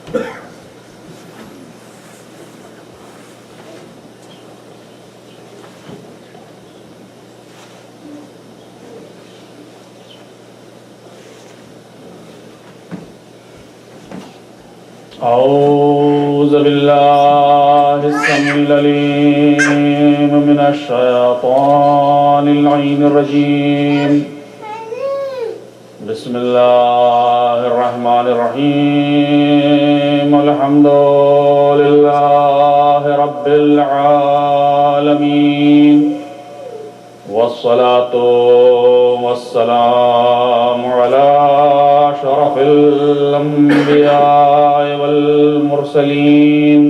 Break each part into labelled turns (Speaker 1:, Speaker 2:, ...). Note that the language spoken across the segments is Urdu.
Speaker 1: أعوذ بالله السميع العليم من الشيطان اللعين الرجيم. بسم الله الرحمن الرحيم. الحمد لله رب العالمين، والصلاة والسلام على شرف الأنبياء والمرسلين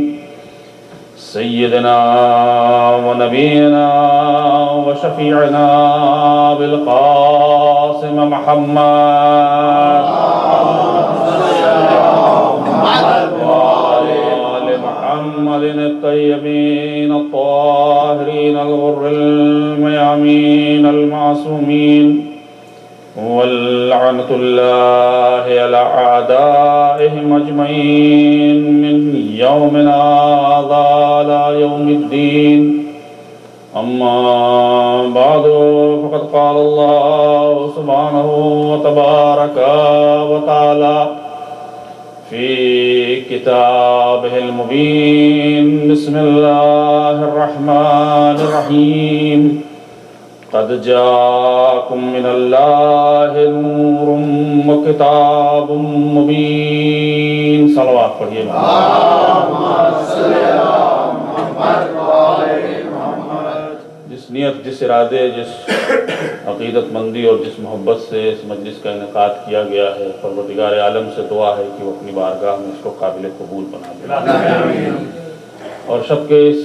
Speaker 1: سيدنا ونبينا وشفيعنا بالقاسم محمد وآل محمد الطيبين الطاهرين الغر الميامين المعصومين، واللعنة الله على أعدائهم أجمعين من يومنا هذا إلى يوم الدين. أما بعد، فقد قال الله سبحانه وتبارك وتعالى في كتابه المبين. بسم الله الرحمن الرحيم. قد جاءكم من الله نور وكتاب مبين. صلوات پڑھیے. جس نیت، جس ارادے، جس عقیدت مندی اور جس محبت سے اس مجلس کا انعقاد کیا گیا ہے، پروردگار عالم سے دعا ہے کہ وہ اپنی بارگاہ میں اس کو قابل قبول بنا دے. اور شب کے اس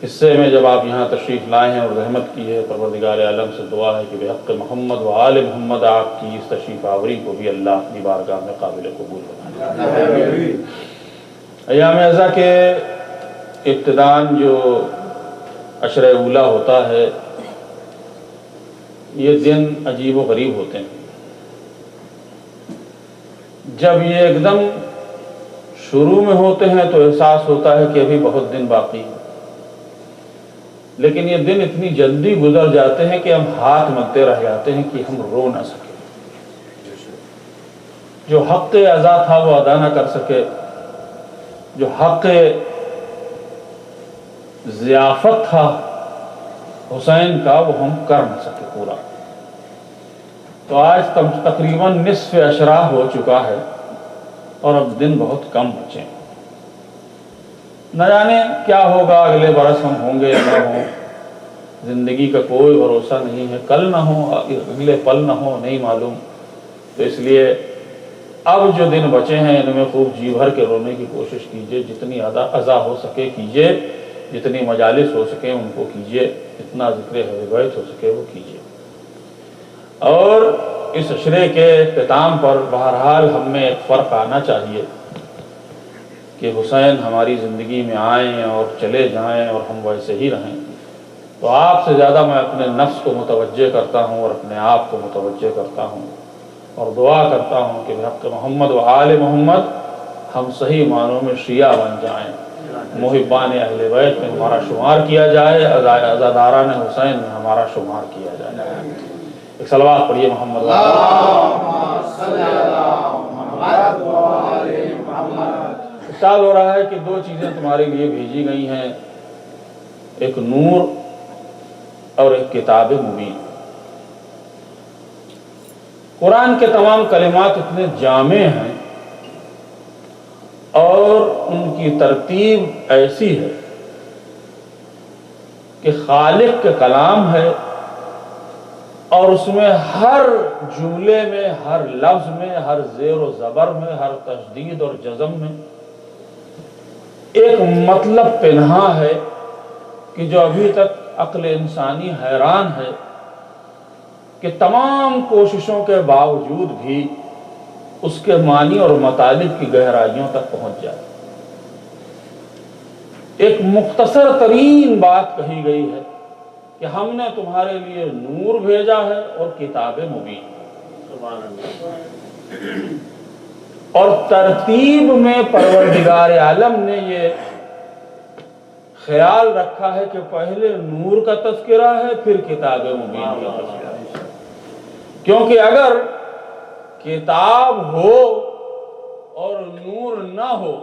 Speaker 1: حصے میں جب آپ یہاں تشریف لائے ہیں اور رحمت کی ہے، پروردگار عالم سے دعا ہے کہ بحق محمد و آل محمد آپ کی اس تشریف آوری کو بھی اللہ اپنی بارگاہ میں قابل قبول بنا دے. ایام اعزا کے ابتداءً جو عشر اولا ہوتا ہے، یہ دن عجیب و غریب ہوتے ہیں. جب یہ ایک دم شروع میں ہوتے ہیں تو احساس ہوتا ہے کہ ابھی بہت دن باقی ہے، لیکن یہ دن اتنی جلدی گزر جاتے ہیں کہ ہم ہاتھ ملتے رہ جاتے ہیں کہ ہم رو نہ سکے. جو حق ادا تھا وہ ادا نہ کر سکے، جو حق ضیافت تھا حسین کا وہ ہم کر نہ سکے پورا. تو آج تقریباً نصف اشراح ہو چکا ہے اور اب دن بہت کم بچے. نہ جانے کیا ہوگا، اگلے برس ہم ہوں گے یا نہ ہوں. زندگی کا کوئی بھروسہ نہیں ہے، کل نہ ہو، اگلے پل نہ ہو، نہیں معلوم. تو اس لیے اب جو دن بچے ہیں ان میں خوب جی بھر کے رونے کی کوشش کیجئے. جتنی ادا ہو سکے کیجئے، جتنی مجالس ہو سکے ان کو کیجئے، جتنا ذکر اہل بیت ہو سکے وہ کیجئے. اور اس عشرے کے اختتام پر بہرحال ہم میں ایک فرق آنا چاہیے کہ حسین ہماری زندگی میں آئیں اور چلے جائیں اور ہم ویسے ہی رہیں. تو آپ سے زیادہ میں اپنے نفس کو متوجہ کرتا ہوں اور اپنے آپ کو متوجہ کرتا ہوں اور دعا کرتا ہوں کہ بحق محمد و آل محمد ہم صحیح معنوں میں شیعہ بن جائیں، محبان اہل بیت میں ہمارا شمار کیا جائے، عزاداران حسین میں ہمارا شمار کیا جائے. ایک صلوات پڑھیے محمد. ارشاد ہو رہا ہے کہ دو چیزیں تمہارے لیے بھیجی گئی ہیں، ایک نور اور ایک کتاب مبین. قرآن کے تمام کلمات اتنے جامع ہیں اور ان کی ترتیب ایسی ہے کہ خالق کے کلام ہے اور اس میں ہر جملے میں، ہر لفظ میں، ہر زیر و زبر میں، ہر تشدید اور جزم میں ایک مطلب پنہا ہے کہ جو ابھی تک عقل انسانی حیران ہے کہ تمام کوششوں کے باوجود بھی اس کے معنی اور مطالب کی گہرائیوں تک پہنچ جائے. ایک مختصر ترین بات کہی گئی ہے کہ ہم نے تمہارے لیے نور بھیجا ہے اور کتاب مبین. اور ترتیب میں پروردگار عالم نے یہ خیال رکھا ہے کہ پہلے نور کا تذکرہ ہے پھر کتاب مبین کا تذکرہ ہے، کیونکہ اگر کتاب ہو اور نور نہ ہو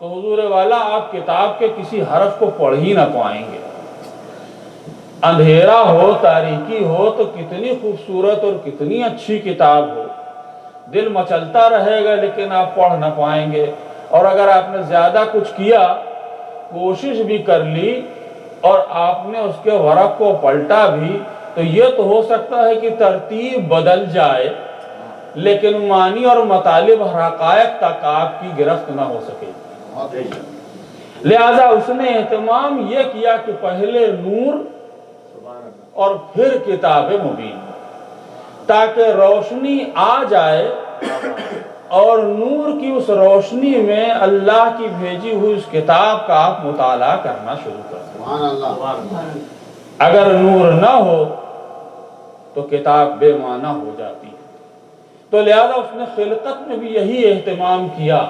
Speaker 1: تو حضور والا آپ کتاب کے کسی حرف کو پڑھ ہی نہ پائیں گے۔ اندھیرا ہو، تاریکی ہو تو کتنی خوبصورت اور کتنی اچھی کتاب ہو، دل مچلتا رہے گا لیکن آپ پڑھ نہ پائیں گے۔ اور اگر آپ نے زیادہ کچھ کیا، کوشش بھی کر لی اور آپ نے اس کے ورق کو پلٹا بھی، تو یہ تو ہو سکتا ہے کہ ترتیب بدل جائے لیکن معنی اور مطالب حقائق تک آپ کی گرفت نہ ہو سکے۔ لہذا اس نے اہتمام یہ کیا کہ پہلے نور اور پھر کتاب مبین، تاکہ روشنی آ جائے اور نور کی اس روشنی میں اللہ کی بھیجی ہوئی اس کتاب کا آپ مطالعہ کرنا شروع کر دیں۔ اگر نور نہ ہو تو کتاب بے معنی ہو جاتی ہے۔ تو لہذا اس نے خلقت میں بھی یہی اہتمام کیا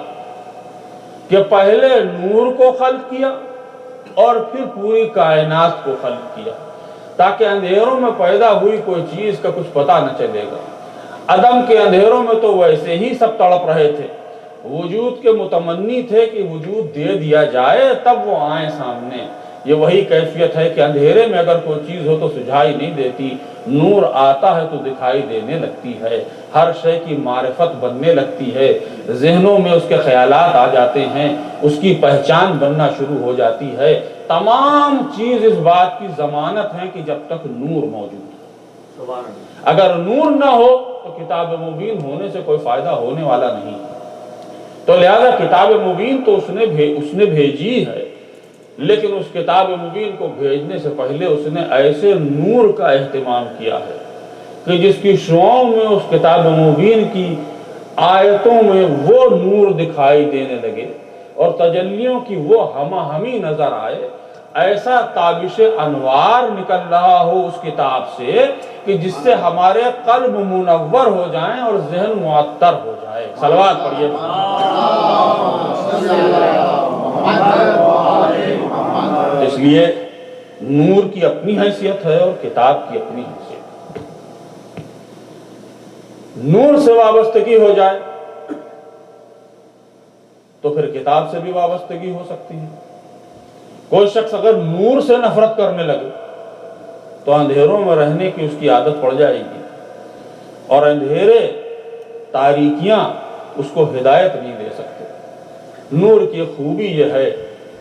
Speaker 1: کہ پہلے نور کو خلق کیا اور پھر پوری کائنات کو خلق کیا، تاکہ اندھیروں میں پیدا ہوئی کوئی چیز کا کچھ پتہ نہ چلے گا۔ عدم کے اندھیروں میں تو ویسے ہی سب تڑپ رہے تھے، وجود کے متمنی تھے کہ وجود دے دیا جائے تب وہ آئیں سامنے۔ یہ وہی کیفیت ہے کہ اندھیرے میں اگر کوئی چیز ہو تو سجھائی نہیں دیتی، نور آتا ہے تو دکھائی دینے لگتی ہے، ہر شے کی معرفت بننے لگتی ہے، ذہنوں میں اس کے خیالات آ جاتے ہیں، اس کی پہچان بننا شروع ہو جاتی ہے۔ تمام چیز اس بات کی ضمانت ہے کہ جب تک نور موجود ہے، اگر نور نہ ہو تو کتاب مبین ہونے سے کوئی فائدہ ہونے والا نہیں۔ تو لہذا کتاب مبین تو اس نے بھیجی ہے، لیکن اس کتاب مبین کو بھیجنے سے پہلے اس نے ایسے نور کا اہتمام کیا ہے کہ جس کی شعاؤں میں اس کتاب مبین کی آیتوں میں وہ نور دکھائی دینے لگے اور تجلیوں کی وہ ہمہ نظر آئے، ایسا تابش انوار نکل رہا ہو اس کتاب سے کہ جس سے ہمارے قلب منور ہو جائیں اور ذہن معطر ہو جائے۔ صلوات پڑھیے۔ اس لیے نور کی اپنی حیثیت ہے اور کتاب کی اپنی حیثیت۔ نور سے وابستگی ہو جائے تو پھر کتاب سے بھی وابستگی ہو سکتی ہے۔ کوئی شخص اگر نور سے نفرت کرنے لگے تو اندھیروں میں رہنے کی اس کی عادت پڑ جائے گی، اور اندھیرے تاریکیاں اس کو ہدایت نہیں دے سکتے۔ نور کی خوبی یہ ہے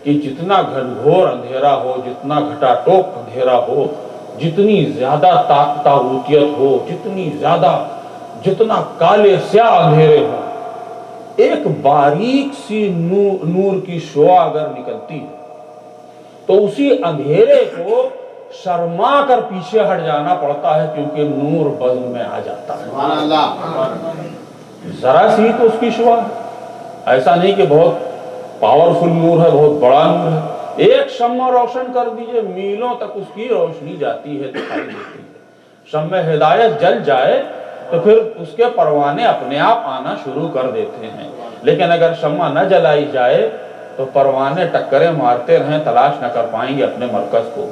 Speaker 1: کہ جتنا گھنگھور اندھیرا ہو، جتنا گھٹا ٹوپ اندھیرا ہو، جتنی زیادہ تاغوتیت ہو، جتنا کالے سیاہ اندھیرے ہو، ایک باریک سی نور کی شعاع اگر نکلتی ہے تو اسی اندھیرے کو شرما کر پیچھے ہٹ جانا پڑتا ہے، کیونکہ نور بزم میں آ جاتا ہے۔ ذرا سی تو اس کی شعاع ہے، ایسا نہیں کہ بہت پاورفل نور ہے، بہت بڑا نور ہے۔ ایک شمع روشن کر دیجئے، میلوں تک اس کی روشنی جاتی ہے، دکھائی دیتی ہے۔ شمع ہدایت جل جائے تو پھر اس کے پروانے اپنے آپ آنا شروع کر دیتے ہیں، لیکن اگر شمع نہ جلائی جائے تو پروانے ٹکریں مارتے رہیں، تلاش نہ کر پائیں گے اپنے مرکز کو۔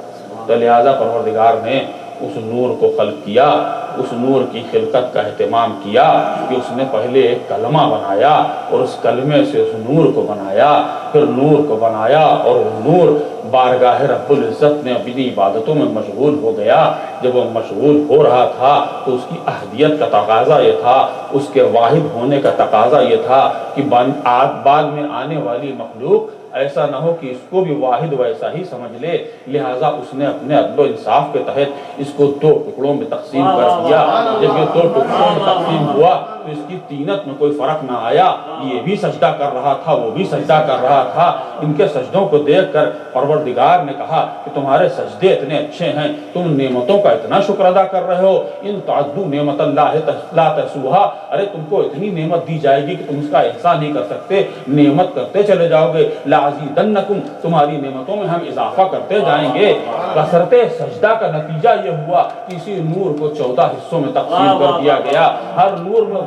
Speaker 1: تو لہذا پروردگار نے اس نور کو خلق کیا، اس نور کی خلقت کا اہتمام کیا کہ اس نے پہلے ایک کلمہ بنایا اور اس کلمے سے اس نور کو بنایا، پھر نور کو بنایا اور وہ نور بارگاہ رب العزت میں اپنی عبادتوں میں مشغول ہو گیا۔ جب وہ مشغول ہو رہا تھا تو اس کی احدیت کا تقاضا یہ تھا، اس کے واحد ہونے کا تقاضا یہ تھا کہ بعد میں آنے والی مخلوق ایسا نہ ہو کہ اس کو بھی واحد ویسا ہی سمجھ لے، لہٰذا اس نے اپنے عدل و انصاف کے تحت اس کو 2 ٹکڑوں میں تقسیم کر دیا۔ جب یہ 2 ٹکڑوں میں تقسیم ہوا تو اس کی تینت میں کوئی فرق نہ آیا، یہ بھی سجدہ کر رہا تھا، وہ بھی سجدہ کر رہا تھا۔ ان کے سجدوں کو دیکھ کر پروردگار نے کہا کہ تمہارے سجدے اتنے اچھے ہیں، تم نعمتوں کا اتنا شکر ادا کر رہے ہو، ان تعدوا نعمت اللہ لا تحصوها، ارے تم کو اتنی نعمت دی جائے گی کہ تم اس کا احصاء نہیں کر سکتے، نعمت کرتے چلے جاؤ گے، لازیدنکم، تمہاری نعمتوں میں ہم اضافہ کرتے جائیں گے۔ کثرت سجدہ کا نتیجہ یہ ہوا کہ اسی نور کو 14 حصوں میں تقسیم کر دیا گیا، ہر نور میں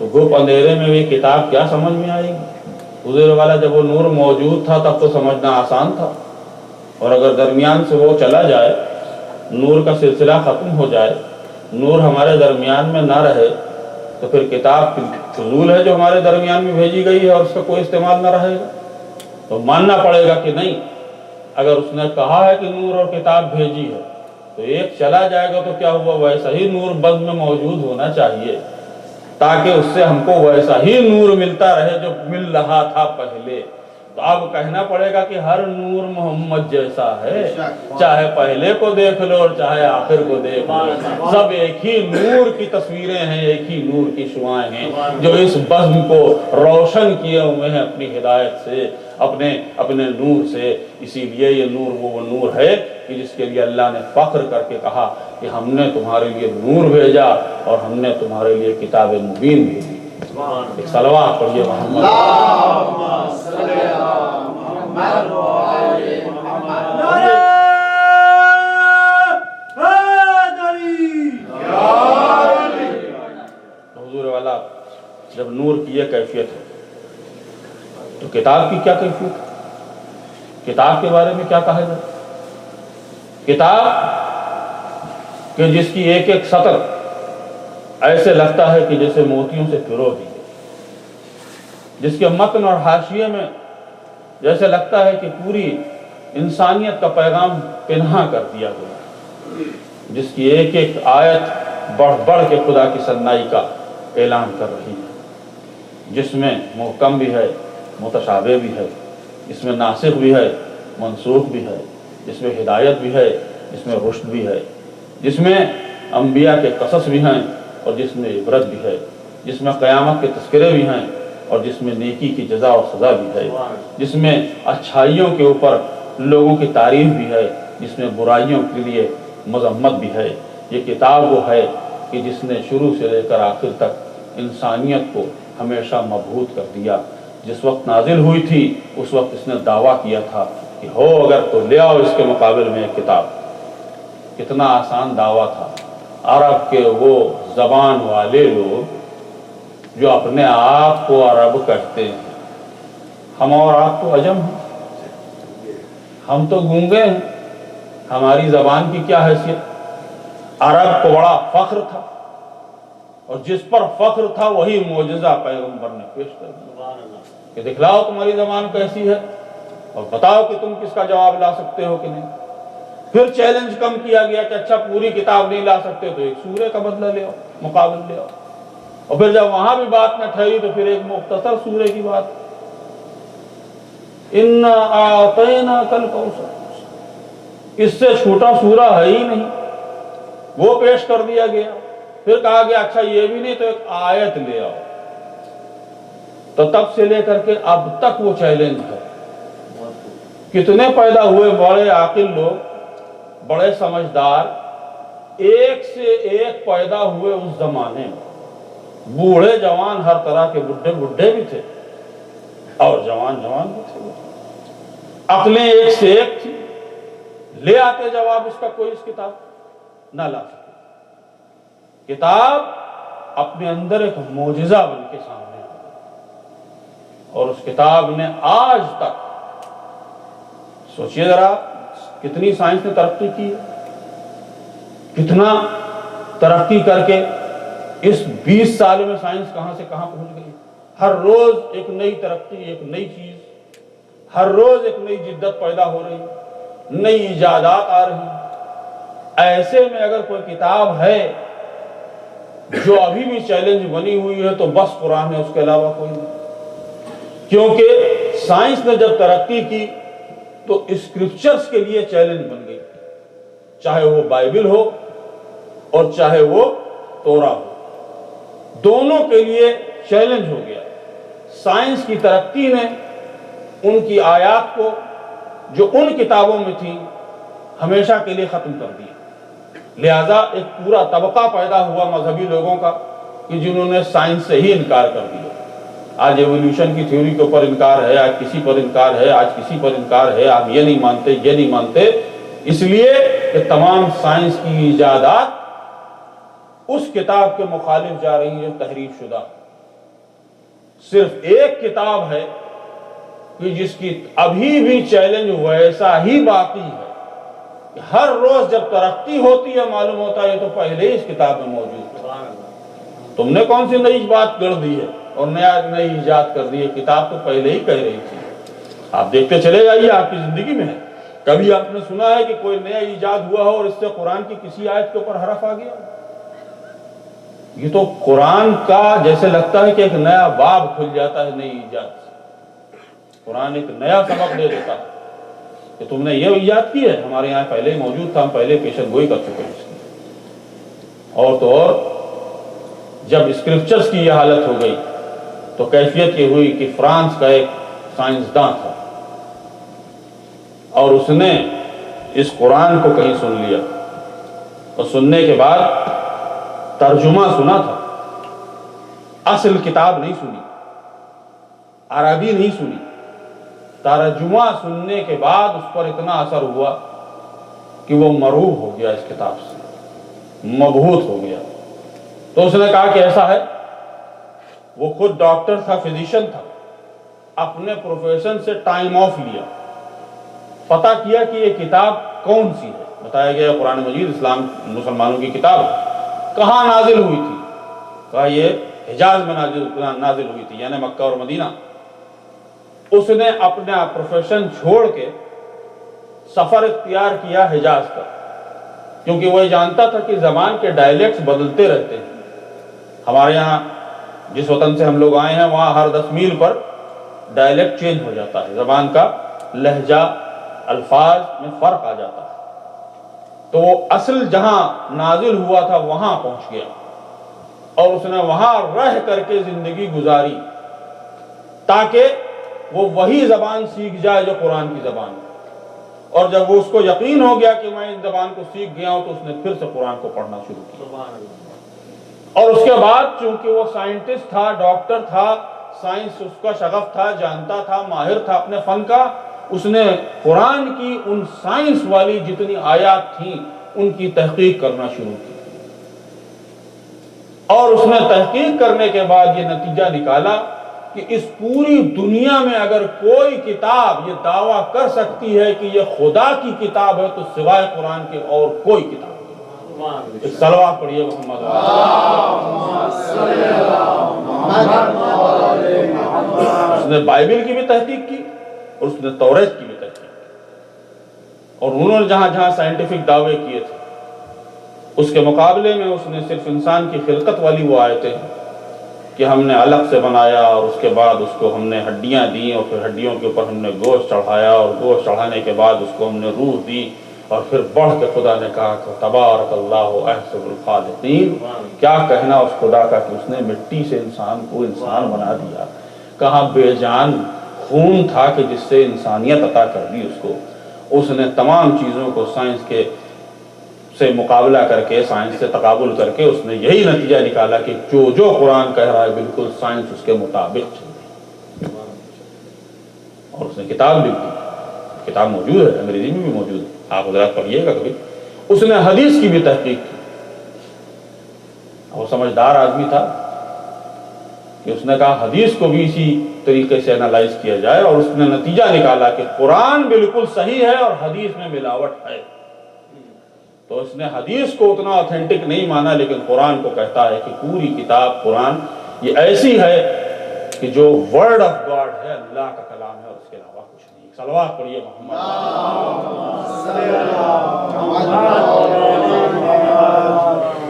Speaker 1: تو گپ اندھیرے میں بھی کتاب کیا سمجھ میں آئے گی؟ حضور والا جب وہ نور موجود تھا تب تو سمجھنا آسان تھا، اور اگر درمیان سے وہ چلا جائے، نور کا سلسلہ ختم ہو جائے، نور ہمارے درمیان میں نہ رہے، تو پھر کتاب فضول ہے جو ہمارے درمیان میں بھیجی گئی ہے اور اس کا کوئی استعمال نہ رہے گا۔ تو ماننا پڑے گا کہ نہیں، اگر اس نے کہا ہے کہ نور اور کتاب بھیجی ہے تو ایک چلا جائے گا تو کیا ہوا، ویسا ہی نور بز میں موجود ہونا چاہیے تاکہ اس سے ہم کو ویسا ہی نور ملتا رہے جو مل رہا تھا پہلے۔ تو اب کہنا پڑے گا کہ ہر نور محمد جیسا ہے، چاہے پہلے کو دیکھ لو اور چاہے آخر کو دیکھ لو، سب ایک ہی نور کی تصویریں ہیں، ایک ہی نور کی شعائیں ہیں جو اس بزم کو روشن کیے ہوئے ہیں اپنی ہدایت سے، اپنے نور سے۔ اسی لیے یہ نور وہ نور ہے کہ جس کے لیے اللہ نے فخر کر کے کہا کہ ہم نے تمہارے لیے نور بھیجا اور ہم نے تمہارے لیے کتاب مبین بھیجی۔ ایک صلوات پڑھیے محمد۔ حضور والا جب نور کی یہ کیفیت ہے تو کتاب کی کیا کیفیت ہے؟ کتاب کے بارے میں کیا کہا جائے؟ کتاب کہ جس کی ایک ایک سطر ایسے لگتا ہے کہ جیسے موتیوں سے پرو دی ہے، جس کے متن اور حاشیے میں جیسے لگتا ہے کہ پوری انسانیت کا پیغام پنہا کر دیا گیا، جس کی ایک ایک آیت بڑھ بڑھ کے خدا کی سنائی کا اعلان کر رہی ہے، جس میں محکم بھی ہے، متشابہ بھی ہے، اس میں ناسخ بھی ہے، منسوخ بھی ہے، جس میں ہدایت بھی ہے، جس میں رشد بھی ہے، جس میں انبیاء کے قصص بھی ہیں اور جس میں عبرت بھی ہے، جس میں قیامت کے تذکرے بھی ہیں اور جس میں نیکی کی جزا اور سزا بھی ہے، جس میں اچھائیوں کے اوپر لوگوں کی تعریف بھی ہے، جس میں برائیوں کے لیے مذمت بھی ہے۔ یہ کتاب وہ ہے کہ جس نے شروع سے لے کر آخر تک انسانیت کو ہمیشہ مبہوت کر دیا۔ جس وقت نازل ہوئی تھی اس وقت اس نے دعویٰ کیا تھا کہ ہو اگر تو لے آؤ اس کے مقابل میں ایک کتاب۔ کتنا آسان دعویٰ تھا۔ عرب کے وہ زبان والے لوگ جو اپنے آپ کو عرب کہتے ہیں، ہم اور آپ تو عجم ہیں، ہم تو گونگے ہیں، ہماری زبان کی کیا حیثیت؟ عرب کو بڑا فخر تھا اور جس پر فخر تھا وہی معجزہ پیغمبر نے پیش کر دیا کہ دکھلاؤ تمہاری زبان کیسی ہے اور بتاؤ کہ تم کس کا جواب لا سکتے ہو کہ نہیں۔ پھر چیلنج کم کیا گیا کہ اچھا پوری کتاب نہیں لا سکتے تو ایک سورے کا بدلہ لے آؤ، مقابل لے آؤ، اور پھر جب وہاں بھی بات نہ ٹھہری تو پھر ایک مختصر سورے کی بات، اِنَّا أَعْطَيْنَاكَ الْكَوْثَرَ، اس سے چھوٹا سورہ ہے ہی نہیں، وہ پیش کر دیا گیا۔ پھر کہا گیا اچھا یہ بھی نہیں تو ایک آیت لے آؤ۔ تو تب سے لے کر کے اب تک وہ چیلنج ہے۔ کتنے پیدا ہوئے بڑے عاقل لوگ، بڑے سمجھدار، ایک سے ایک پیدا ہوئے اس زمانے میں، بوڑھے جوان ہر طرح کے، بڈھے بھی تھے اور جوان بھی تھے، عقلیں ایک سے ایک تھی، لے آتے جواب اس کا کوئی اس کتاب نہ لا سکے۔ کتاب اپنے اندر ایک معجزہ بن کے سامنے آئی اور اس کتاب نے آج تک، سوچئے ذرا کتنی سائنس نے ترقی کی ہے، کتنا ترقی کر کے اس 20 سال میں سائنس کہاں سے کہاں پہنچ گئی۔ ہر روز ایک نئی ترقی، ایک نئی چیز، ہر روز ایک نئی جدت پیدا ہو رہی، نئی ایجادات آ رہی۔ ایسے میں اگر کوئی کتاب ہے جو ابھی بھی چیلنج بنی ہوئی ہے تو بس قرآن ہے، اس کے علاوہ کوئی نہیں۔ کیونکہ سائنس نے جب ترقی کی تو اسکرپچرز کے لیے چیلنج بن گئی، چاہے وہ بائبل ہو اور چاہے وہ تورا ہو، دونوں کے لیے چیلنج ہو گیا۔ سائنس کی ترقی نے ان کی آیات کو جو ان کتابوں میں تھی ہمیشہ کے لیے ختم کر دیا۔ لہذا ایک پورا طبقہ پیدا ہوا مذہبی لوگوں کا کہ جنہوں نے سائنس سے ہی انکار کر دیا۔ آج ایولیوشن کی تھیوری کے اوپر انکار ہے، آج کسی پر انکار ہے، آج کسی پر انکار ہے، آپ یہ نہیں مانتے، یہ نہیں مانتے، اس لیے کہ تمام سائنس کی ایجادات اس کتاب کے مخالف جا رہی ہے، تحریف شدہ۔ صرف ایک کتاب ہے کہ جس کی ابھی بھی چیلنج ویسا ہی باقی ہے کہ ہر روز جب ترقی ہوتی ہے معلوم ہوتا ہے یہ تو پہلے ہی اس کتاب میں موجود تھا. تم نے کون سی نئی بات کر دی ہے اور نئی ایجاد کر دی ہے؟ کتاب تو پہلے ہی کہہ رہی تھی. آپ دیکھتے چلے جائیے آپ کی زندگی میں ہے کبھی آپ نے سنا ہے کہ کوئی نیا ایجاد ہوا ہو اور اس سے قرآن کی کسی آیت کے اوپر حرف آ گیا؟ یہ تو قرآن کا جیسے لگتا ہے کہ ایک نیا باب کھل جاتا ہے نئی ایجاد سے. قرآن ایک نیا سبق دے دیتا ہے کہ تم نے یہ ایجاد کی ہے، ہمارے یہاں پہلے ہی موجود تھا، ہم پہلے پیشن گوئی کر چکے ہیں اس کی. اور تو اور جب اسکرپچرز کی یہ حالت ہو گئی تو کیفیت یہ ہوئی کہ فرانس کا ایک سائنسداں تھا اور اس نے اس قرآن کو کہیں سن لیا اور سننے کے بعد ترجمہ سنا تھا، اصل کتاب نہیں سنی، عربی نہیں سنی. ترجمہ سننے کے بعد اس پر اتنا اثر ہوا کہ وہ مرعوب ہو گیا، اس کتاب سے مبہوت ہو گیا. تو اس نے کہا کہ ایسا ہے. وہ خود ڈاکٹر تھا، فزیشین تھا، اپنے پروفیشن سے ٹائم آف لیا، پتہ کیا کہ یہ کتاب کون سی ہے. بتایا گیا قرآن مجید اسلام مسلمانوں کی کتاب ہے. کہاں نازل ہوئی تھی؟ کہا یہ حجاز میں نازل ہوئی تھی، یعنی مکہ اور مدینہ. اس نے اپنا پروفیشن چھوڑ کے سفر اختیار کیا حجاز کا، کیونکہ وہ جانتا تھا کہ زبان کے ڈائلیکٹس بدلتے رہتے ہیں. ہمارے یہاں جس وطن سے ہم لوگ آئے ہیں وہاں ہر 10 میل پر ڈائلیکٹ چینج ہو جاتا ہے، زبان کا لہجہ الفاظ میں فرق آ جاتا ہے. تو وہ اصل جہاں نازل ہوا تھا وہاں پہنچ گیا اور اس نے وہاں رہ کر کے زندگی گزاری تاکہ وہ وہی زبان سیکھ جائے جو قرآن کی زبان ہے. اور جب وہ اس کو یقین ہو گیا کہ میں اس زبان کو سیکھ گیا ہوں تو اس نے پھر سے قرآن کو پڑھنا شروع کیا. اور اس کے بعد چونکہ وہ سائنٹسٹ تھا، ڈاکٹر تھا، سائنس اس کا شغف تھا، جانتا تھا، ماہر تھا اپنے فن کا، اس نے قرآن کی ان سائنس والی جتنی آیات تھیں ان کی تحقیق کرنا شروع کی. اور اس نے تحقیق کرنے کے بعد یہ نتیجہ نکالا کہ اس پوری دنیا میں اگر کوئی کتاب یہ دعویٰ کر سکتی ہے کہ یہ خدا کی کتاب ہے تو سوائے قرآن کے اور کوئی کتاب نہیں. ایک صلوات پڑھیے محمد. اس نے بائبل کی بھی تحقیق کی اور اس نے توریت کی بھی تحقیق کی، اور انہوں نے جہاں جہاں سائنٹیفک دعوے کیے تھے اس کے مقابلے میں اس نے صرف انسان کی خلقت والی وہ آیتیں کہ ہم نے الگ سے بنایا اور اس کے بعد اس کو ہم نے ہڈیاں دیں اور پھر ہڈیوں کے اوپر ہم نے گوشت چڑھایا اور گوشت چڑھانے کے بعد اس کو ہم نے روح دی اور پھر بڑھ کے خدا نے کہا کہ تبارک اللہ احسن الخالقین. کیا کہنا اس خدا کا کہ اس نے مٹی سے انسان کو انسان بنا دیا. کہاں بے جان خون تھا کہ جس سے انسانیت عطا کر دی اس کو. اس نے تمام چیزوں کو سائنس کے سے مقابلہ کر کے، سائنس سے تقابل کر کے اس نے یہی نتیجہ نکالا کہ جو قرآن کہہ رہا ہے بالکل سائنس اس کے مطابق چل رہی. اور اس نے کتاب لکھ دی. کتاب موجود ہے، انگریزی میں بھی موجود ہے، آپ حضرات پڑھیے گا کبھی. اس نے حدیث کی بھی تحقیق کی. وہ سمجھدار آدمی تھا کہ اس نے کہا حدیث کو بھی اسی طریقے سے انالائز کیا جائے، اور اس نے نتیجہ نکالا کہ قرآن بالکل صحیح ہے اور حدیث میں ملاوٹ ہے. تو اس نے حدیث کو اتنا اوتھینٹک نہیں مانا لیکن قرآن کو کہتا ہے کہ پوری کتاب قرآن یہ ایسی ہے کہ جو ورڈ آف گاڈ ہے، اللہ کا کلام ہے اور اس کے علاوہ کچھ نہیں. صلوات پڑھیے محمد.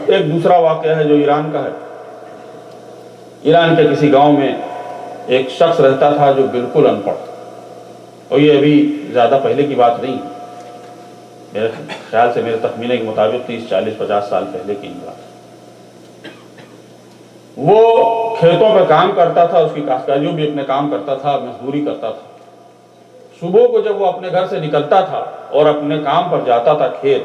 Speaker 1: ایک دوسرا واقعہ ہے جو ایران کا ہے. ایران کے کسی گاؤں میں ایک شخص رہتا تھا جو بالکل ان پڑھ تھا، اور یہ ابھی زیادہ پہلے کی بات نہیں، میرے خیال سے میرے تخمینے کے مطابق 30 40 50 سال پہلے کی بات. وہ کھیتوں پہ کام کرتا تھا، اس کی کاشتکاریوں بھی اپنے کام کرتا تھا، مزدوری کرتا تھا. صبح کو جب وہ اپنے گھر سے نکلتا تھا اور اپنے کام پر جاتا تھا کھیت،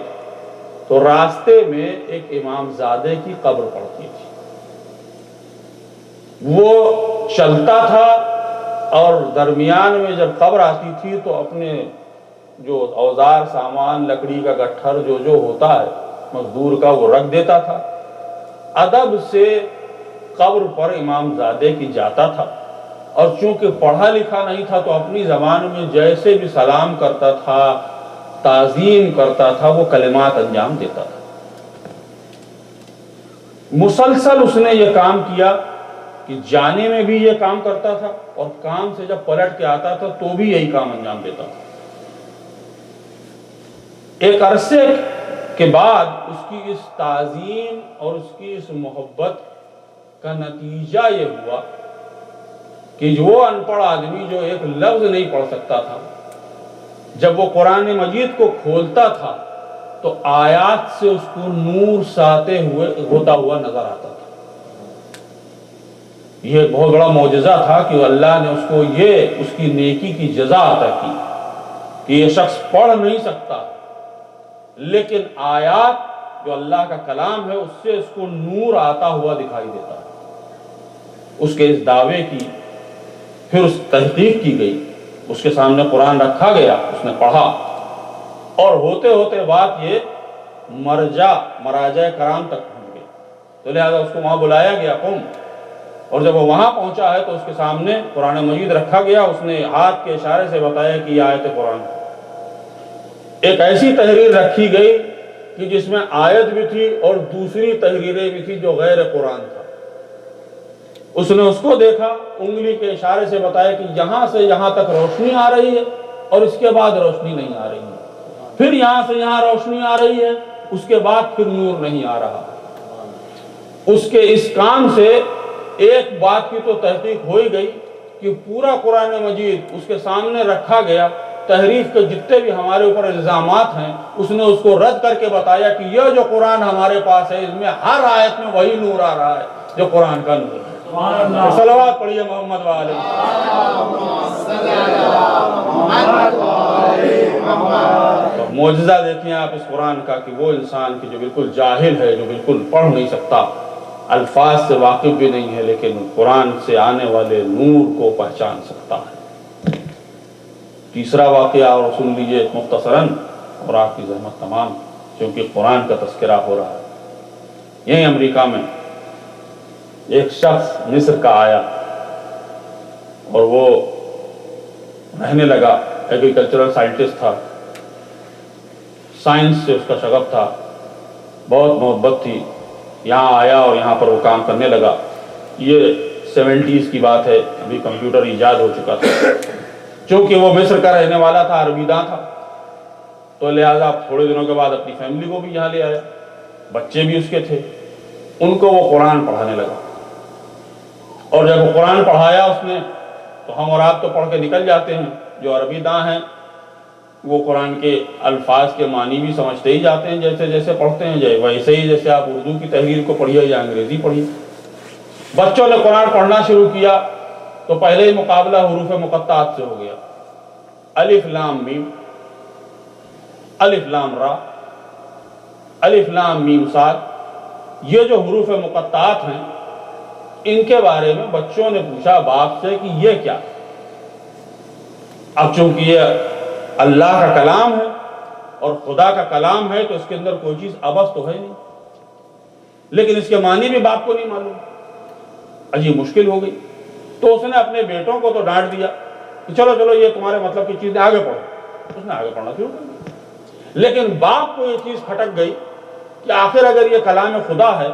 Speaker 1: تو راستے میں ایک امام زادے کی قبر پڑتی تھی. وہ چلتا تھا اور درمیان میں جب قبر آتی تھی تو اپنے جو اوزار سامان، لکڑی کا گٹھر جو ہوتا ہے مزدور کا، وہ رکھ دیتا تھا. ادب سے قبر پر امام زادے کی جاتا تھا اور چونکہ پڑھا لکھا نہیں تھا تو اپنی زبان میں جیسے بھی سلام کرتا تھا، تعظیم کرتا تھا، وہ کلمات انجام دیتا تھا۔ مسلسل اس نے یہ کام کیا کہ جانے میں بھی یہ کام کرتا تھا اور کام سے جب پلٹ کے آتا تھا تو بھی یہی کام انجام دیتا تھا۔ ایک عرصے کے بعد اس کی اس تعظیم اور اس کی اس محبت کا نتیجہ یہ ہوا کہ وہ ان پڑھ آدمی جو ایک لفظ نہیں پڑھ سکتا تھا، جب وہ قرآن مجید کو کھولتا تھا تو آیات سے اس کو نور ساتے ہوتا ہوا نظر آتا تھا۔ یہ ایک بہت بڑا معجزہ تھا کہ اللہ نے اس کو یہ اس کی نیکی کی جزا عطا کی کہ یہ شخص پڑھ نہیں سکتا لیکن آیات جو اللہ کا کلام ہے اس سے اس کو نور آتا ہوا دکھائی دیتا ہے۔ اس کے اس دعوے کی پھر اس تحقیق کی گئی، اس کے سامنے قرآن رکھا گیا، اس نے پڑھا، اور ہوتے ہوتے بات یہ مراجع کرام تک پہنچ گئی، تو لہذا اس کو وہاں بلایا گیا، قم، اور جب وہ وہاں پہنچا ہے تو اس کے سامنے قرآن مجید رکھا گیا، اس نے ہاتھ کے اشارے سے بتایا کہ یہ آیت قرآن ہے۔ ایک ایسی تحریر رکھی گئی کہ جس میں آیت بھی تھی اور دوسری تحریریں بھی تھی جو غیر قرآن تھا۔ اس نے اس کو دیکھا، انگلی کے اشارے سے بتایا کہ یہاں سے یہاں تک روشنی آ رہی ہے اور اس کے بعد روشنی نہیں آ رہی ہے، پھر یہاں سے یہاں روشنی آ رہی ہے، اس کے بعد پھر نور نہیں آ رہا۔ اس کے اس کام سے ایک بات کی تو تحقیق ہوئی گئی کہ پورا قرآن مجید اس کے سامنے رکھا گیا، تحریف کے جتنے بھی ہمارے اوپر الزامات ہیں اس نے اس کو رد کر کے بتایا کہ یہ جو قرآن ہمارے پاس ہے اس میں ہر آیت میں وہی نور آ رہا ہے جو قرآن کا نور ہے۔ صلوات پڑھیے محمد والے۔ معجزہ دیکھیں آپ اس قرآن کا کہ وہ انسان کی جو بالکل جاہل ہے، جو بالکل پڑھ نہیں سکتا، الفاظ سے واقف بھی نہیں ہے، لیکن قرآن سے آنے والے نور کو پہچان سکتا ہے۔ تیسرا واقعہ اور سن لیجئے مختصراً، اور آپ کی زحمت تمام، کیونکہ قرآن کا تذکرہ ہو رہا ہے۔ یہیں امریکہ میں ایک شخص مصر کا آیا اور وہ رہنے لگا، ایگریکلچرل سائنٹسٹ تھا، سائنس سے اس کا شغف تھا، بہت محبت تھی، یہاں آیا اور یہاں پر وہ کام کرنے لگا۔ یہ 70s کی بات ہے، ابھی کمپیوٹر ایجاد ہو چکا تھا۔ چونکہ وہ مصر کا رہنے والا تھا، عربی داں تھا، تو لہٰذا تھوڑے دنوں کے بعد اپنی فیملی کو بھی یہاں لے آیا، بچے بھی اس کے تھے، ان کو وہ قرآن پڑھانے لگا۔ اور جب وہ قرآن پڑھایا اس نے تو ہم اور آپ تو پڑھ کے نکل جاتے ہیں، جو عربی داں ہیں وہ قرآن کے الفاظ کے معنی بھی سمجھتے ہی جاتے ہیں، جیسے جیسے پڑھتے ہیں، ویسے ہی جیسے آپ اردو کی تحریر کو پڑھیے یا انگریزی پڑھیے۔ بچوں نے قرآن پڑھنا شروع کیا تو پہلے ہی مقابلہ حروف مقطعات سے ہو گیا، الف لام میم، الف لام را، الف لام میم صاد، یہ جو حروف مقطعات ہیں ان کے بارے میں بچوں نے پوچھا باپ سے کہ یہ کیا؟ اب چونکہ یہ اللہ کا کلام ہے اور خدا کا کلام ہے تو اس کے اندر کوئی چیز عبث تو ہے نہیں، لیکن اس کے معنی بھی باپ کو نہیں معلوم۔ عجیب مشکل ہو گئی، تو اس نے اپنے بیٹوں کو تو ڈانٹ دیا کہ چلو چلو یہ تمہارے مطلب کی چیزیں آگے پڑھو، اس نے آگے پڑھنا شروع کر دیا۔ لیکن باپ کو یہ چیز کھٹک گئی کہ آخر اگر یہ کلام خدا ہے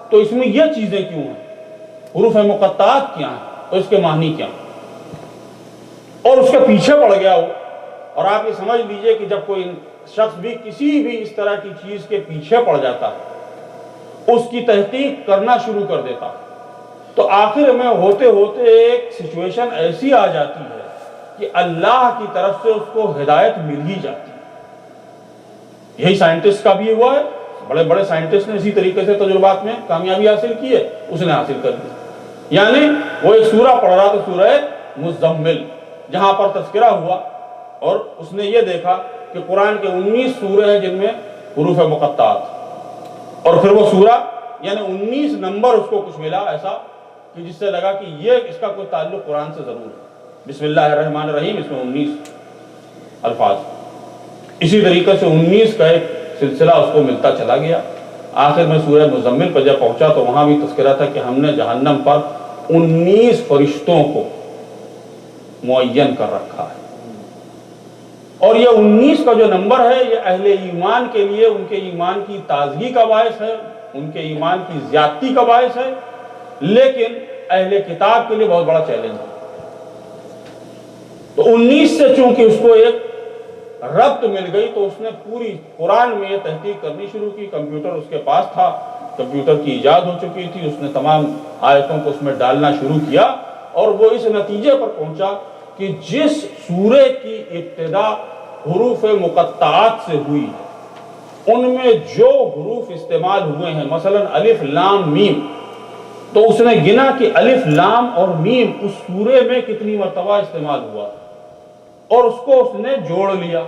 Speaker 1: تو اس میں یہ چیزیں کیوں ہیں، حروف مقطعات کیا ہیں اور اس کے معنی کیا ہیں؟ اور اس کے پیچھے پڑ گیا وہ۔ اور آپ یہ سمجھ لیجئے کہ جب کوئی شخص بھی کسی بھی اس طرح کی چیز کے پیچھے پڑ جاتا ہے، اس کی تحقیق کرنا شروع کر دیتا ہے، تو آخر میں ہوتے ہوتے ایک سچویشن ایسی آ جاتی ہے کہ اللہ کی طرف سے اس کو ہدایت مل ہی جاتی ہے۔ یہی سائنٹسٹ کا بھی ہوا ہے، بڑے بڑے سائنٹسٹ نے اسی طریقے سے تجربات میں کامیابی حاصل کی ہے، اس نے حاصل کر دی۔ یعنی وہ ایک سورہ پڑھ رہا تھا، سورہ مزمل، جہاں پر تذکرہ ہوا، اور اس نے یہ دیکھا کہ قرآن کے 19 سورے ہیں جن میں حروف مقطعات، اور پھر وہ سورہ یعنی 19 نمبر اس کو کچھ ملا ایسا کہ جس سے لگا کہ یہ اس کا کوئی تعلق قرآن سے ضرور ہے۔ بسم اللہ الرحمن الرحیم، اس میں 19 الفاظ، اسی طریقے سے 19 کا ایک سلسلہ اس کو ملتا چلا گیا۔ آخر میں سورہ مزمل پر جب پہنچا تو وہاں بھی تذکرہ تھا کہ ہم نے جہنم پر 19 فرشتوں کو معین کر رکھا ہے، اور یہ 19 کا جو نمبر ہے یہ اہل ایمان کے لیے ان کے ایمان کی تازگی کا باعث ہے، ان کے ایمان کی زیادتی کا باعث ہے، لیکن اہل کتاب کے لیے بہت بڑا چیلنج ہے۔ تو 19 سے چونکہ اس کو ایک ربط مل گئی تو اس نے پوری قرآن میں یہ تحقیق کرنی شروع کی۔ کمپیوٹر اس کے پاس تھا، کمپیوٹر کی ایجاد ہو چکی تھی، اس نے تمام آیتوں کو اس میں ڈالنا شروع کیا، اور وہ اس نتیجے پر پہنچا کہ جس سورے کی ابتدا حروف مقطعات سے ہوئی ہے ان میں جو حروف استعمال ہوئے ہیں، مثلا الف لام میم، تو اس نے گنا کہ الف لام اور میم اس سورے میں کتنی مرتبہ استعمال ہوا، اور اس کو اس نے جوڑ لیا،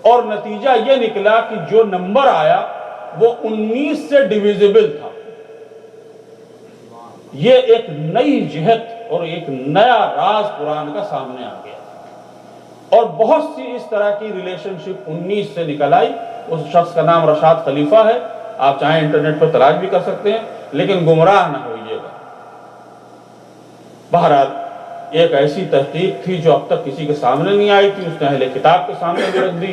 Speaker 1: اور نتیجہ یہ نکلا کہ جو نمبر آیا وہ 19 سے ڈیویزیبل تھا۔ یہ ایک نئی جہت اور ایک نیا راز قرآن کا سامنے آ گیا، اور بہت سی اس طرح کی ریلیشن شپ 19 سے نکل آئی۔ اس شخص کا نام رشاد خلیفہ ہے، آپ چاہیں انٹرنیٹ پر تلاش بھی کر سکتے ہیں، لیکن گمراہ نہ ہوئیے گا۔ بہرحال ایک ایسی تحقیق تھی جو اب تک کسی کے سامنے نہیں آئی تھی، اس نے اہل کتاب کے سامنے بھی رکھ دی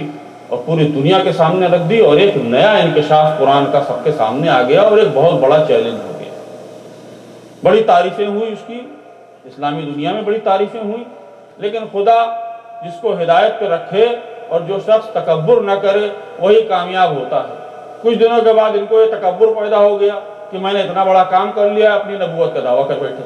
Speaker 1: اور پوری دنیا کے سامنے رکھ دی، اور ایک نیا انکشاف قرآن کا سب کے سامنے آ گیا، اور ایک بہت بڑا چیلنج ہو گیا۔ بڑی تعریفیں ہوئی اس کی، اسلامی دنیا میں بڑی تعریفیں ہوئی، لیکن خدا جس کو ہدایت پہ رکھے اور جو شخص تکبر نہ کرے وہی کامیاب ہوتا ہے۔ کچھ دنوں کے بعد ان کو یہ تکبر پیدا ہو گیا کہ میں نے اتنا بڑا کام کر لیا، اپنی نبوت کا دعویٰ کر بیٹھے۔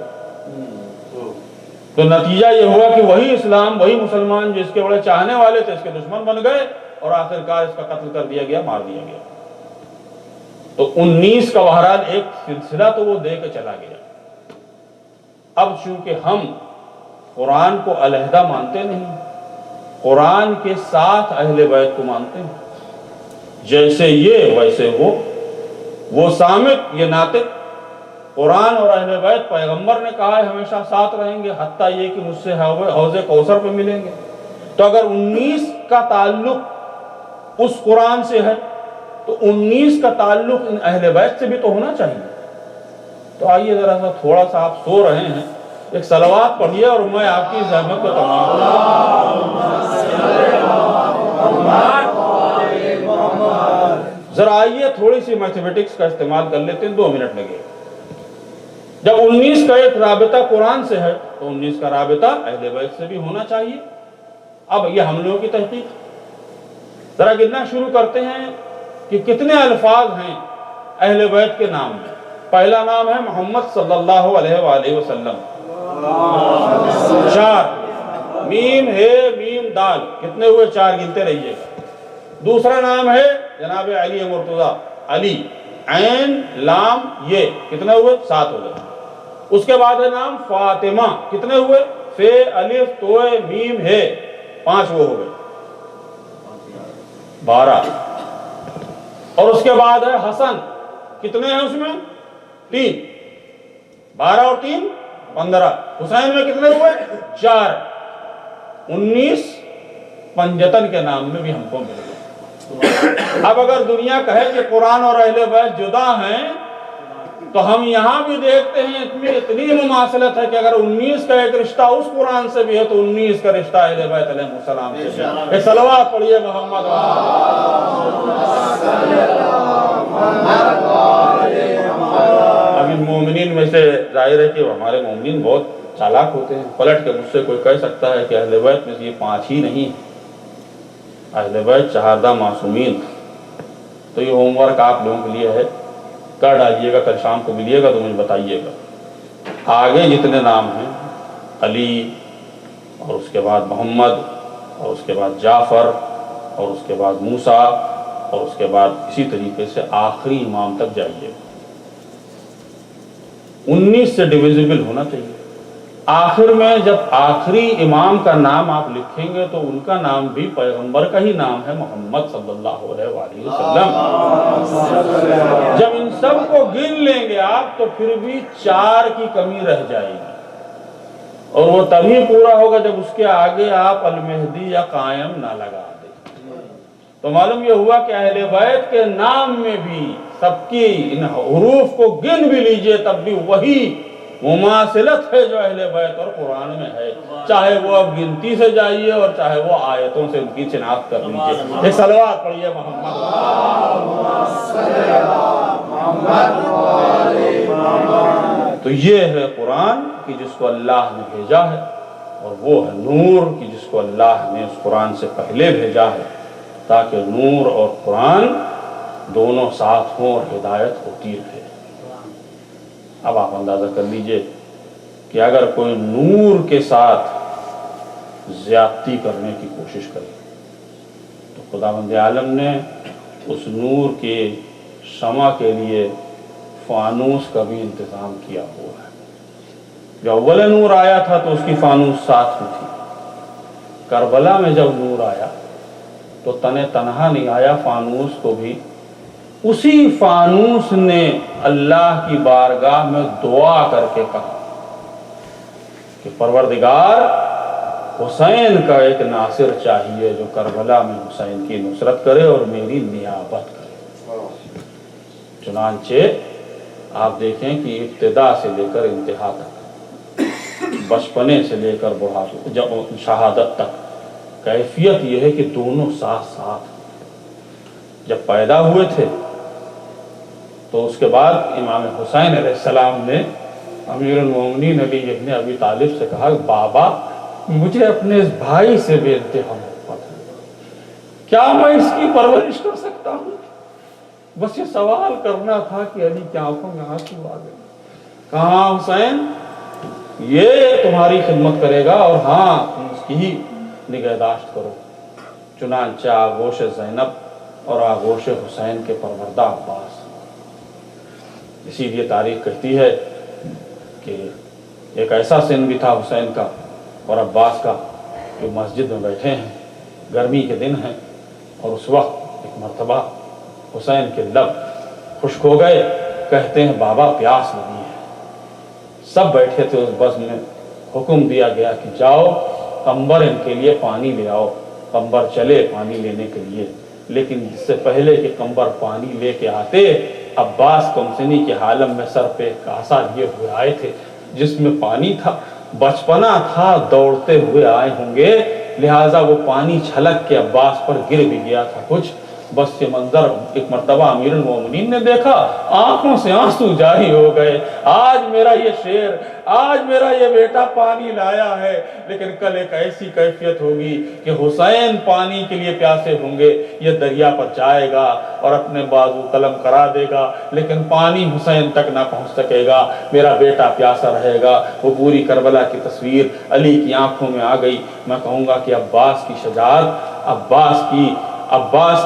Speaker 1: تو نتیجہ یہ ہوا کہ وہی اسلام، وہی مسلمان جو اس کے بڑے چاہنے والے تھے اس کے دشمن بن گئے، اور آخرکار اس کا قتل کر دیا گیا، مار دیا گیا۔ تو 19 کا بہرحال ایک سلسلہ تو وہ دے کے چلا گیا۔ اب چونکہ ہم قرآن کو علیحدہ مانتے نہیں، قرآن کے ساتھ اہل بیت کو مانتے ہیں، جیسے یہ ویسے وہ صامت یہ ناطق، قرآن اور اہل بیت پیغمبر نے کہا ہے ہمیشہ ساتھ رہیں گے، حتیٰ یہ کہ مجھ سے حوض کوثر پہ ملیں گے۔ تو اگر 19 کا تعلق اس قرآن سے ہے تو 19 کا تعلق ان اہل بیت سے بھی تو ہونا چاہیے۔ تو آئیے ذرا سا تھوڑا سا آپ سو رہے ہیں، ایک صلوات پڑھیے اور میں آپ کی زحمت کو تمام ذرا آئیے تھوڑی سی میتھمیٹکس کا استعمال کر لیتے ہیں، 2 منٹ لگے۔ جب 19 کا ایک رابطہ قرآن سے ہے تو 19 کا رابطہ اہل بیت سے بھی ہونا چاہیے۔ اب یہ ہم لوگوں کی تحقیق، ذرا گننا شروع کرتے ہیں کہ کتنے الفاظ ہیں اہل بیت کے نام میں۔ پہلا نام ہے محمد صلی اللہ علیہ وآلہ وسلم، 4 میم ہے میم دال، کتنے ہوئے؟ 4 گنتے رہیے گا۔ دوسرا نام ہے جناب علی مرتضیٰ، علی، عین لام یہ، کتنے ہوئے؟ 7 ہو گئے۔ اس کے بعد ہے نام فاطمہ، کتنے ہوئے؟ فے الف توے میم ہے، 5 وہ ہو گئے، 12۔ اور اس کے بعد ہے حسن، کتنے ہیں اس میں؟ 3، 12 اور 3 15۔ حسین میں کتنے ہوئے؟ 4۔ 19 پنجتن کے نام میں بھی ہم کو مل گئے۔ اب اگر دنیا کہے کہ قرآن اور اہل بیت جدا ہیں تو ہم یہاں بھی دیکھتے ہیں اتنی مماثلت ہے کہ اگر 19 کا ایک رشتہ اس قرآن سے بھی ہے تو 19 کا رشتہ اہل بیت علیہ السلام سے بھی ہے۔ ایک صلوات پڑھیے محمد۔ اب ان مومنین میں سے ظاہر ہے کہ ہمارے مومنین بہت چالاک ہوتے ہیں، پلٹ کے مجھ سے کوئی کہہ سکتا ہے کہ اہل بیت میں سے یہ 5 ہی نہیں، اہل بیت 4 معصومین۔ تو یہ ہوم ورک آپ لوگوں کے لیے ہے، کر ڈالیے گا، کل شام کو ملیے گا تو مجھے بتائیے گا۔ آگے جتنے نام ہیں، علی، اور اس کے بعد محمد، اور اس کے بعد جعفر، اور اس کے بعد موسیٰ، اور اس کے بعد اسی طریقے سے آخری امام تک جائیے گا۔ 19 سے ڈیویزیبل ہونا چاہیے۔ آخر میں جب آخری امام کا نام آپ لکھیں گے تو ان کا نام بھی پیغمبر کا ہی نام ہے، محمد صلی اللہ علیہ وآلہ وسلم۔ جب ان سب کو گن لیں گے آپ تو پھر بھی 4 کی کمی رہ جائے گی، اور وہ تبھی پورا ہوگا جب اس کے آگے آپ المہدی یا قائم نہ لگا دیں۔ تو معلوم یہ ہوا کہ اہل بیت کے نام میں بھی سب کی ان حروف کو گن بھی لیجئے تب بھی وہی مماثلت ہے جو اہل بیت اور قرآن میں ہے، چاہے وہ اب گنتی سے جائیے اور چاہے وہ آیتوں سے ان کی شناخت کر لیجیے۔ ایک صلوات پڑھیے محمد۔ تو یہ ہے قرآن کہ جس کو اللہ نے بھیجا ہے، اور وہ ہے نور کہ جس کو اللہ نے اس قرآن سے پہلے بھیجا ہے، تاکہ نور اور قرآن دونوں ساتھ ہوں اور ہدایت ہوتی رہے۔ اب آپ اندازہ کر لیجئے کہ اگر کوئی نور کے ساتھ زیادتی کرنے کی کوشش کرے تو خداوند عالم نے اس نور کے شمع کے لیے فانوس کا بھی انتظام کیا ہوا ہے۔ جب اول نور آیا تھا تو اس کی فانوس ساتھ میں تھی۔ کربلا میں جب نور آیا تو تنہا نہیں آیا، فانوس کو بھی اسی فانوس نے اللہ کی بارگاہ میں دعا کر کے کہا کہ پروردگار، حسین کا ایک ناصر چاہیے جو کربلا میں حسین کی نصرت کرے اور میری نیابت کرے۔ چنانچہ آپ دیکھیں کہ ابتدا سے لے کر انتہا تک، بچپنے سے لے کر بڑھاپے شہادت تک، کیفیت یہ ہے کہ دونوں ساتھ ساتھ۔ جب پیدا ہوئے تھے تو اس کے بعد امام حسین علیہ السلام نے امیر المومنین علی ابن ابی طالب سے کہا، بابا مجھے اپنے اس بھائی سے بے انتہا محبت ہے، کیا میں اس کی پرورش کر سکتا ہوں؟ بس یہ سوال کرنا تھا کہ علی کی آنکھوں میں آنسو آ گئے۔ کہاں حسین، یہ تمہاری خدمت کرے گا اور ہاں تم اس کی ہی نگہداشت کرو۔ چنانچہ آغوش زینب اور آغوش حسین کے پروردہ عباس۔ اسی لیے تاریخ کہتی ہے کہ ایک ایسا سن بھی تھا حسین کا اور عباس کا جو مسجد میں بیٹھے ہیں، گرمی کے دن ہیں، اور اس وقت ایک مرتبہ حسین کے لب خشک ہو گئے، کہتے ہیں بابا پیاس لگی ہے۔ سب بیٹھے تھے اس بزم میں، حکم دیا گیا کہ جاؤ قمبر ان کے لیے پانی لے آؤ۔ قمبر چلے پانی لینے کے لیے، لیکن اس سے پہلے کہ قمبر پانی لے کے آتے، عباس کمسنی کے عالم میں سر پہ کاسا لیے ہوئے آئے تھے جس میں پانی تھا۔ بچپنا تھا، دوڑتے ہوئے آئے ہوں گے، لہٰذا وہ پانی چھلک کے عباس پر گر بھی گیا تھا کچھ۔ بس یہ منظر ایک مرتبہ امیر المومنین نے دیکھا، آنکھوں سے آنسو جاری ہو گئے۔ آج میرا یہ شیر، آج میرا یہ بیٹا پانی لایا ہے، لیکن کل ایک ایسی کیفیت ہوگی کہ حسین پانی کے لیے پیاسے ہوں گے، یہ دریا پر جائے گا اور اپنے بازو قلم کرا دے گا، لیکن پانی حسین تک نہ پہنچ سکے گا، میرا بیٹا پیاسا رہے گا۔ وہ پوری کربلا کی تصویر علی کی آنکھوں میں آ گئی۔ میں کہوں گا کہ عباس کی شجاعت، عباس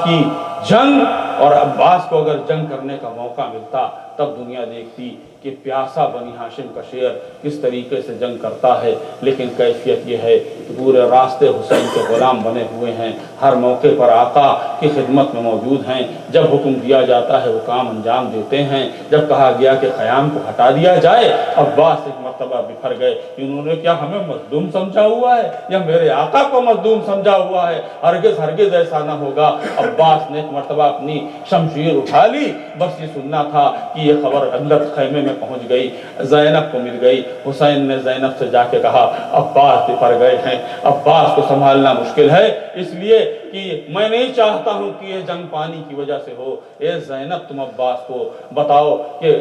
Speaker 1: کی جنگ، اور عباس کو اگر جنگ کرنے کا موقع ملتا تب دنیا دیکھتی کہ پیاسا بنی ہاشم کا شیر کس طریقے سے جنگ کرتا ہے۔ لیکن کیفیت یہ ہے کہ پورے راستے حسین کے غلام بنے ہوئے ہیں، ہر موقع پر آقا کی خدمت میں موجود ہیں۔ جب حکم دیا جاتا ہے وہ کام انجام دیتے ہیں۔ جب کہا گیا کہ خیام کو ہٹا دیا جائے، عباس ایک مرتبہ بکھر گئے۔ انہوں نے کیا ہمیں مظلوم سمجھا ہوا ہے یا میرے آقا کو مظلوم سمجھا ہوا ہے؟ ہرگز ایسا نہ ہوگا۔ عباس نے ایک مرتبہ اپنی شمشیر اٹھا لی، بس یہ سننا تھا کہ یہ خبر اندر خیمے میں پہنچ گئی، زینب کو مل گئی۔ حسین نے زینب سے جا کے کہا عباس بپھر گئے ہیں، عباس کو سنبھالنا مشکل ہے، اس لیے کہ میں نہیں چاہتا ہوں کہ یہ جنگ پانی کی وجہ سے ہو۔ اے زینب، تم عباس کو بتاؤ کہ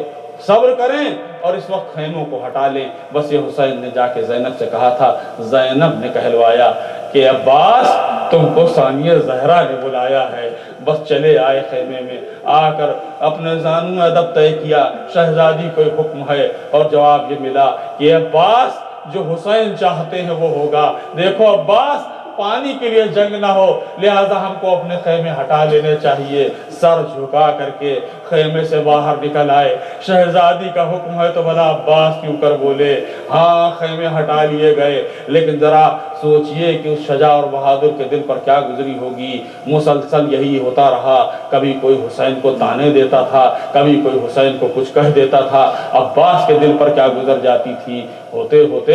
Speaker 1: صبر کریں اور اس وقت خیموں کو ہٹا لیں۔ بس یہ حسین نے جا کے زینب سے کہا تھا۔ زینب نے کہلوایا کہ عباس، تم کو ثانیہ زہرا نے بلایا ہے۔ بس چلے آئے خیمے میں، آ کر اپنے زانو ادب طے کیا، شہزادی کوئی حکم ہے؟ اور جواب یہ ملا کہ عباس، جو حسین چاہتے ہیں وہ ہوگا۔ دیکھو عباس، پانی کے لیے جنگ نہ ہو، لہذا ہم کو اپنے خیمے ہٹا لینے چاہیے۔ سر جھکا کر کے خیمے سے باہر نکل آئے۔ شہزادی کا حکم ہے تو بھلا عباس کیوں کر بولے؟ ہاں، خیمے ہٹا لیے گئے، لیکن ذرا سوچئے کہ اس شجاع اور بہادر کے دل پر کیا گزری ہوگی۔ مسلسل یہی ہوتا رہا، کبھی کوئی حسین کو تانے دیتا تھا، کبھی کوئی حسین کو کچھ کہہ دیتا تھا۔ عباس کے دل پر کیا گزر جاتی تھی ہوتے ہوتے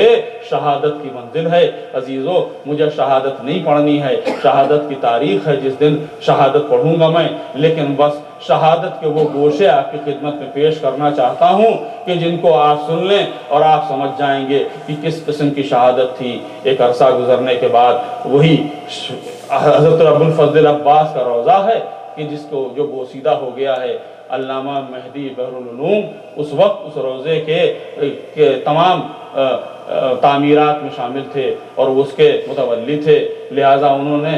Speaker 1: شہادت کی منزل ہے۔ عزیزو، مجھے شہادت نہیں پڑھنی ہے، شہادت کی تاریخ ہے جس دن شہادت پڑھوں گا میں، لیکن بس شہادت کے وہ گوشے آپ کی خدمت میں پیش کرنا چاہتا ہوں کہ جن کو آپ سن لیں اور آپ سمجھ جائیں گے کہ کس قسم کی شہادت تھی۔ ایک عرصہ گزرنے کے بعد وہی حضرت ابوالفضل عباس کا روضہ ہے کہ جس کو جو بوسیدہ ہو گیا ہے۔ علامہ مہدی بحر العلوم اس وقت اس روضے کے تمام تعمیرات میں شامل تھے اور اس کے متولی تھے، لہٰذا انہوں نے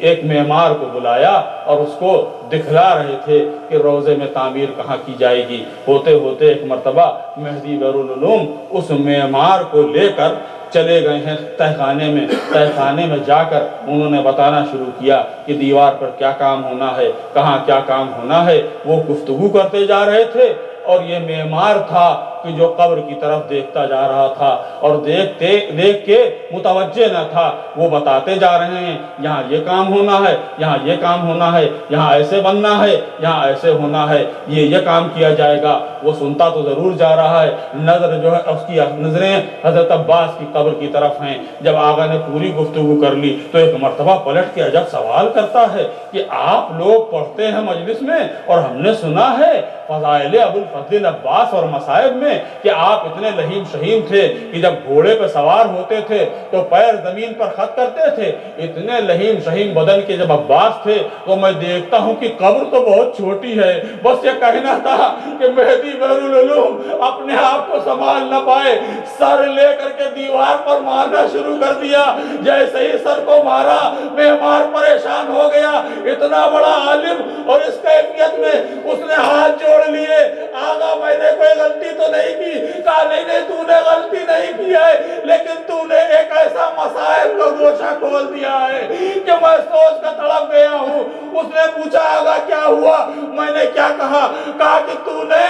Speaker 1: ایک معمار کو بلایا اور اس کو دکھلا رہے تھے کہ روضے میں تعمیر کہاں کی جائے گی۔ ہوتے ہوتے ایک مرتبہ مہدی بحر العلوم اس معمار کو لے کر چلے گئے ہیں تہخانے میں جا کر انہوں نے بتانا شروع کیا کہ دیوار پر کیا کام ہونا ہے، کہاں کیا کام ہونا ہے۔ وہ گفتگو کرتے جا رہے تھے اور یہ معمار تھا کہ جو قبر کی طرف دیکھتا جا رہا تھا اور دیکھ کے متوجہ نہ تھا۔ وہ بتاتے جا رہے ہیں یہاں یہ کام ہونا ہے، یہاں یہ کام ہونا ہے، یہاں ایسے بننا ہے، یہاں ایسے ہونا ہے، یہ کام کیا جائے گا۔ وہ سنتا تو ضرور جا رہا ہے، نظر جو ہے اس کی نظریں حضرت عباس کی قبر کی طرف ہیں۔ جب آقا نے پوری گفتگو کر لی تو ایک مرتبہ پلٹ کے عجب سوال کرتا ہے کہ آپ لوگ پڑھتے ہیں مجلس میں اور ہم نے سنا ہے فضائل ابوالفضل عباس اور مصائب میں کہ آپ اتنے لہیم شہیم تھے کہ جب گھوڑے پہ سوار ہوتے تھے تو پیر زمین پر خط کرتے تھے۔ اتنے لہیم شہیم بدن کے جب عباس تھے تو میں دیکھتا ہوں کہ قبر تو بہت چھوٹی ہے۔ بس یہ کہنا تھا کہ مہدی بحر العلوم اپنے آپ کو سنبھال نہ پائے، سر لے کر کے دیوار پر مارنا شروع کر دیا۔ جیسے ہی سر کو مارا معمار پریشان ہو گیا، اتنا بڑا عالم اور اس کیفیت میں اس نے ہاتھ جوڑ لیے۔ آقا میں نے کوئی غلطی تو نہیں کی؟ کہا نہیں تو نے غلطی نہیں کی ہے، لیکن تو نے ایک ایسا مصائب کا گوشہ کھول دیا ہے کہ میں سوچ کر تڑپ گیا ہوں۔ اس نے پوچھا آقا کیا ہوا؟ میں نے کیا کہا؟ کہا کہ تو نے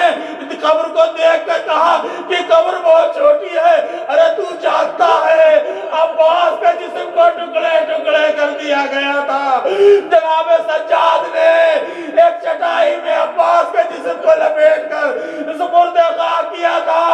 Speaker 1: قبر کو دیکھ کر کہا کہ قبر بہت چھوٹی ہے۔ ارے تو جانتا ہے عباس کے جسم کو ٹکڑے ٹکڑے کر دیا گیا تھا۔ جناب سجاد نے ایک چٹائی میں عباس کے جسم کو لپیٹ کر سپرد خاک کیا تھا۔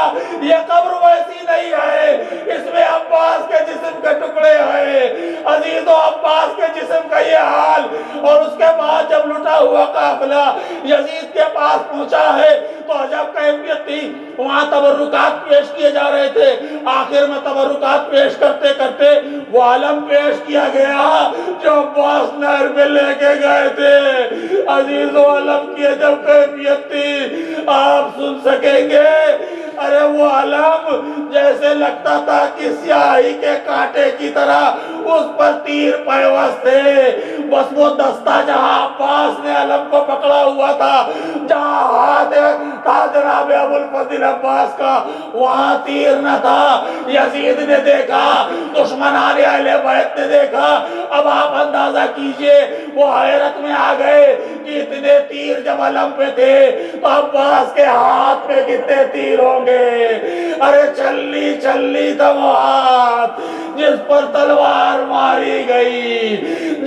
Speaker 1: یہ قبر ویسی نہیں ہے، اس میں عباس کے جسم کے ٹکڑے ہیں۔ عزیزو، عباس کے جسم کا یہ حال، اور اس کے بعد جب لٹا ہوا قافلہ یزید کے پاس پہنچا ہے تو عجب کیفیت تھی۔ وہاں تبرکات پیش کیے جا رہے تھے۔ آخر میں تبرکات پیش کرتے کرتے وہ علم پیش کیا گیا جو عباس نہر میں لے کے گئے تھے۔ عزیزو، علم کی عجب کیفیت تھی، آپ سن سکیں گے۔ ارے وہ علم جیسے لگتا تھا کہ سیاہی کے کانٹے کی طرح اس پر تیر پیوست تھے۔ بس وہ دستہ جہاں عباس نے علم کو پکڑا ہوا تھا، جہاں ہاتھ تھا جناب ابوالفضل عباس کا، وہاں تیر نہ تھا۔ یزید نے دیکھا، دشمنان اہل بیت نے دیکھا۔ اب آپ اندازہ کیجئے، وہ حیرت میں آ گئے کہ اتنے تیر جب علم پہ تھے تو عباس کے ہاتھ پہ کتنے تیر ہوں گے۔ ارے چلی چلی تھا وہ ہاتھ جس پر تلوار ماری گئی۔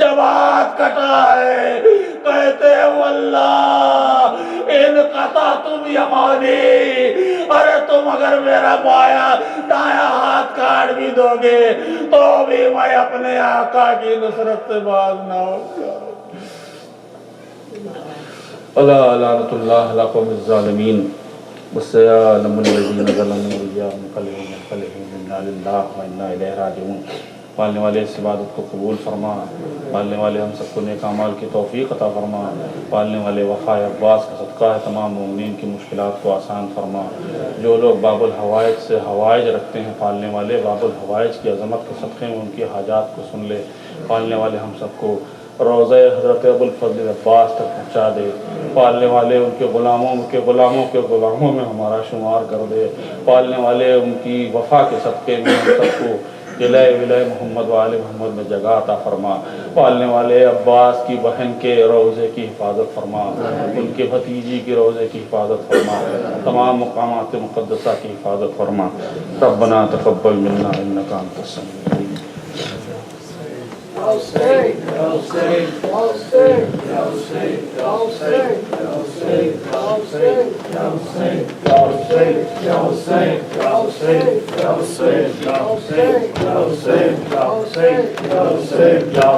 Speaker 1: جب ہاتھ کٹا ہے کہتے ہیں واللہ ان قطعتم یمانی، ارے تم اگر میرا بایاں دایاں ہاتھ کاٹ بھی دو گے تو بھی میں اپنے آقا کی نصرت سے باز نہ ہو جاؤں۔ الا لعنت اللہ علی قوم الظالمین والسلام الذین ظلموا انقلبوا انا للہ وانا الیہ راجعون۔ پالنے والے اس عبادت کو قبول فرما، پالنے والے ہم سب کو نیک اعمال کی توفیق عطا فرما، پالنے والے وفا عباس کا صدقہ ہے تمام مومنین کی مشکلات کو آسان فرما۔ جو لوگ باب الحوائج سے حوائج رکھتے ہیں، پالنے والے باب الحوائج کی عظمت کے صدقے میں ان کی حاجات کو سن لے۔ پالنے والے ہم سب کو روضہ حضرت ابوالفضل عباس تک پہنچا دے۔ پالنے والے ان کے غلاموں میں ہمارا شمار کر دے۔ پالنے والے ان کی وفا کے صدقے میں ہم سب کو قلعہ ولایت محمد و آل محمد میں جگہ عطا فرما۔ پالنے والے عباس کی بہن کے روضے کی حفاظت فرما، ان کے بھتیجی کی روضے کی حفاظت فرما، تمام مقامات مقدسہ کی حفاظت فرما۔ ربنا تقبل منا انک انت السمیع العلیم۔ Ya